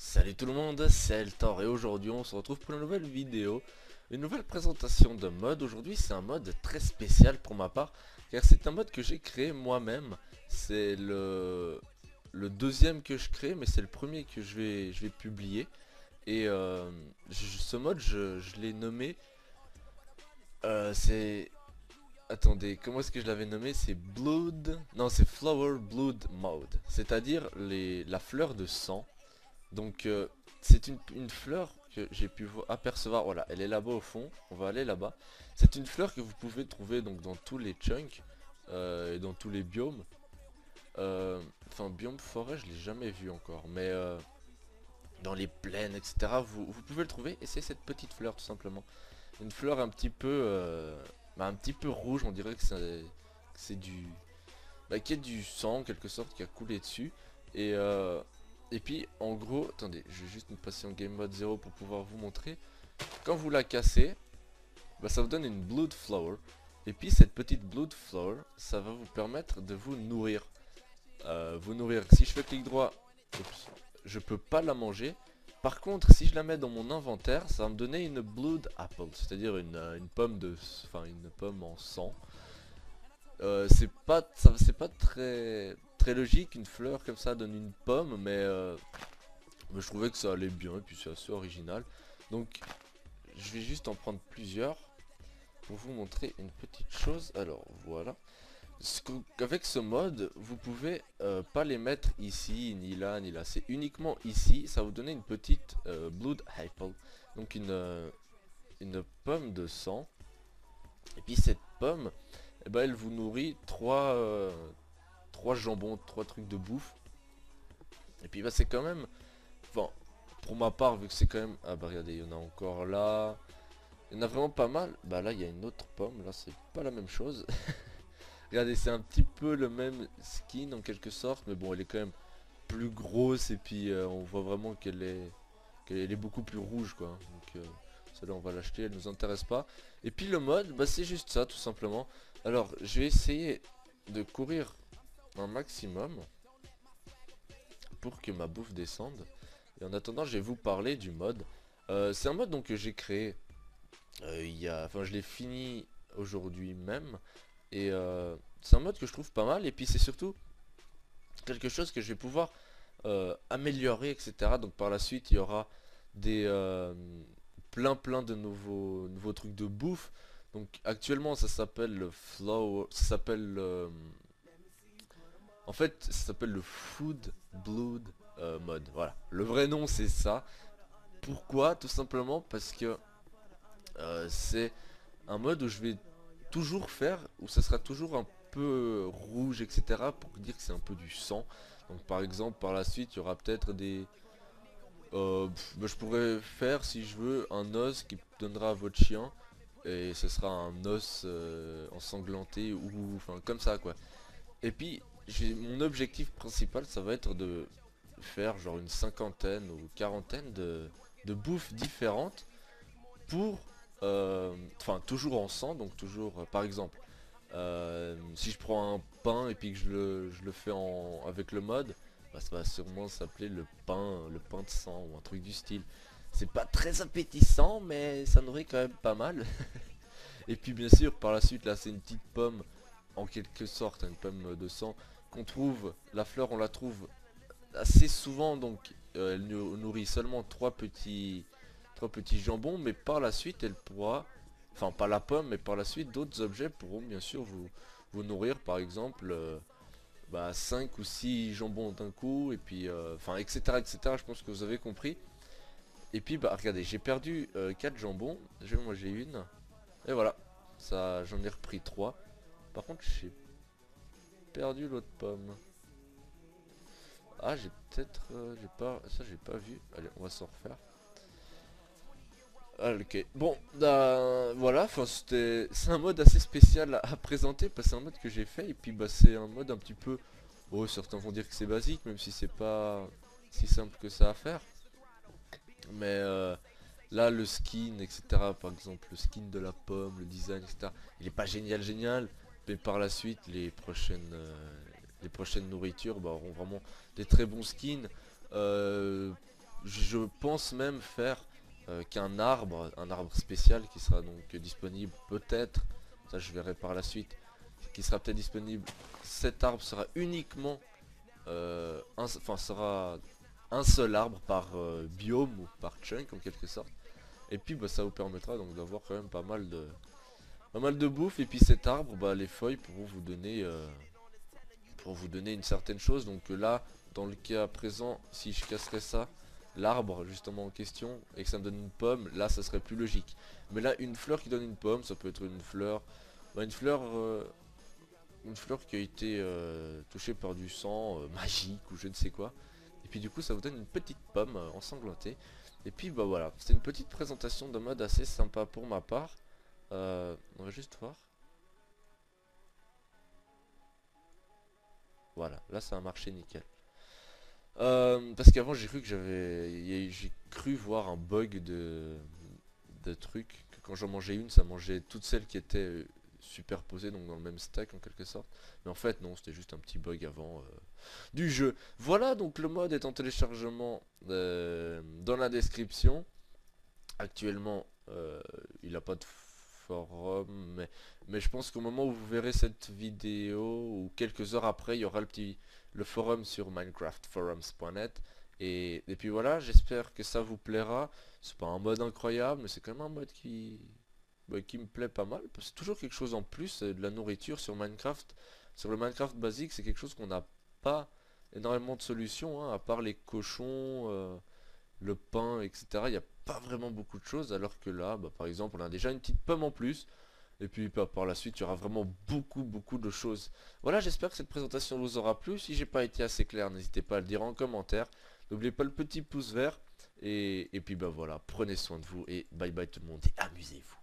Salut tout le monde, c'est Eltor et aujourd'hui on se retrouve pour une nouvelle vidéo, une nouvelle présentation de mode. Aujourd'hui c'est un mode très spécial pour ma part car c'est un mode que j'ai créé moi-même. C'est le deuxième que je crée mais c'est le premier que je vais publier. Et ce mode je l'ai nommé, c'est... Attendez, comment est-ce que je l'avais nommé? C'est Blood... Non, c'est Flower Blood Mode, c'est-à-dire la fleur de sang. Donc c'est une fleur que j'ai pu apercevoir, voilà, elle est là-bas au fond, on va aller là-bas. C'est une fleur que vous pouvez trouver donc dans tous les chunks et dans tous les biomes. Enfin, biome forêt, je l'ai jamais vu encore, mais dans les plaines, etc. Vous pouvez le trouver et c'est cette petite fleur tout simplement. Une fleur un petit peu rouge, on dirait que c'est du... qui est du sang en quelque sorte qui a coulé dessus. Et, euh, et puis en gros, attendez, je vais juste me passer en game mode 0 pour pouvoir vous montrer. Quand vous la cassez, ça vous donne une blood flower. Et puis cette petite blood flower, ça va vous permettre de vous nourrir. Si je fais clic droit, oups, je peux pas la manger. Par contre, si je la mets dans mon inventaire, ça va me donner une blood apple, c'est-à-dire une pomme une pomme en sang. C'est pas très logique, une fleur comme ça donne une pomme, mais je trouvais que ça allait bien et puis c'est assez original. Donc je vais juste en prendre plusieurs pour vous montrer une petite chose. Alors voilà. Avec ce mode, vous pouvez pas les mettre ici, ni là, ni là. C'est uniquement ici. Ça va vous donner une petite blood apple. Donc une pomme de sang. Et puis cette pomme, eh ben, elle vous nourrit trois jambons, trois trucs de bouffe. Et puis bah c'est quand même, enfin pour ma part vu que c'est quand même, ah bah regardez il y en a encore là, il y en a vraiment pas mal. Bah là il y a une autre pomme, là c'est pas la même chose. Regardez c'est un petit peu le même skin en quelque sorte, mais bon elle est quand même plus grosse et puis on voit vraiment qu'elle est beaucoup plus rouge quoi. Donc celle-là on va l'acheter, elle nous intéresse pas. Et puis le mode, bah c'est juste ça tout simplement. Alors je vais essayer de courir un maximum pour que ma bouffe descende. Et en attendant, je vais vous parler du mode. C'est un mode donc que j'ai créé. Enfin, je l'ai fini aujourd'hui même. Et c'est un mode que je trouve pas mal. Et puis c'est surtout quelque chose que je vais pouvoir améliorer, etc. Donc par la suite, il y aura des plein de nouveaux trucs de bouffe. Donc actuellement, ça s'appelle le flower, ça s'appelle en fait, ça s'appelle le Food Blood mode. Voilà. Le vrai nom, c'est ça. Pourquoi? Tout simplement parce que c'est un mode où je vais toujours faire, où ça sera toujours un peu rouge, etc. Pour dire que c'est un peu du sang. Donc par exemple, par la suite, il y aura peut-être des... je pourrais faire, si je veux, un os qui donnera à votre chien. Et ce sera un os ensanglanté ou... Enfin, comme ça, quoi. Et puis, mon objectif principal, ça va être de faire genre une cinquantaine ou quarantaine de bouffes différentes pour, enfin toujours en sang, donc toujours, par exemple, si je prends un pain et puis que je le fais avec le mode, bah, ça va sûrement s'appeler le pain de sang ou un truc du style. C'est pas très appétissant, mais ça nourrit quand même pas mal. Et puis bien sûr, par la suite, là, c'est une petite pomme, en quelque sorte, une pomme de sang, qu'on trouve, la fleur, on la trouve assez souvent, donc elle nourrit seulement trois petits jambons, mais par la suite, elle pourra, enfin pas la pomme, mais par la suite, d'autres objets pourront bien sûr vous nourrir, par exemple, 5 ou 6 jambons d'un coup, et puis, enfin, etc., etc., je pense que vous avez compris. Et puis, bah, regardez, j'ai perdu 4 jambons, je vais en manger une, et voilà, ça, j'en ai repris 3. Par contre, j'ai perdu l'autre pomme. Ah, j'ai peut-être, j'ai pas, ça j'ai pas vu. Allez, on va s'en refaire. Ah, ok. Bon, voilà, enfin c'est un mode assez spécial à présenter parce que c'est un mode que j'ai fait et puis bah c'est un mode un petit peu, oh certains vont dire que c'est basique même si c'est pas si simple que ça à faire. Mais là le skin etc par exemple le skin de la pomme, le design etc. Il est pas génial, mais par la suite les prochaines nourritures bah, auront vraiment des très bons skins. Euh, je pense même faire un arbre spécial qui sera donc disponible peut-être, ça je verrai par la suite, qui sera peut-être disponible. Cet arbre sera uniquement, sera un seul arbre par biome ou par chunk en quelque sorte. Et puis bah, ça vous permettra donc d'avoir quand même pas mal de bouffe. Et puis cet arbre, bah, les feuilles pourront vous donner une certaine chose. Donc là, dans le cas présent, si je casserais ça, l'arbre justement en question, et que ça me donne une pomme, là ça serait plus logique. Mais là, une fleur qui donne une pomme, ça peut être une fleur, bah, une fleur qui a été touchée par du sang magique ou je ne sais quoi. Et puis du coup, ça vous donne une petite pomme ensanglantée. Et puis bah voilà, c'est une petite présentation de mode assez sympa pour ma part. On va juste voir. Voilà, là ça a marché nickel. Parce qu'avant j'ai cru que j'ai cru voir un bug de truc, que quand j'en mangeais une, ça mangeait toutes celles qui étaient superposées, donc dans le même stack en quelque sorte. Mais en fait non, c'était juste un petit bug avant du jeu. Voilà, donc le mode est en téléchargement dans la description. Actuellement, il n'a pas de forum, mais je pense qu'au moment où vous verrez cette vidéo, ou quelques heures après, il y aura le forum sur minecraftforums.net. Et puis voilà, j'espère que ça vous plaira. C'est pas un mode incroyable, mais c'est quand même un mode qui me plaît pas mal. C'est toujours quelque chose en plus, de la nourriture sur Minecraft. Sur le Minecraft basique, c'est quelque chose qu'on n'a pas énormément de solutions, hein, à part les cochons, le pain, etc. Il n'y a pas vraiment beaucoup de choses, alors que là, bah, par exemple, on a déjà une petite pomme en plus. Et puis bah, par la suite, il y aura vraiment beaucoup de choses. Voilà, j'espère que cette présentation vous aura plu. Si j'ai pas été assez clair, n'hésitez pas à le dire en commentaire. N'oubliez pas le petit pouce vert. Et puis bah voilà, prenez soin de vous et bye bye tout le monde et amusez-vous.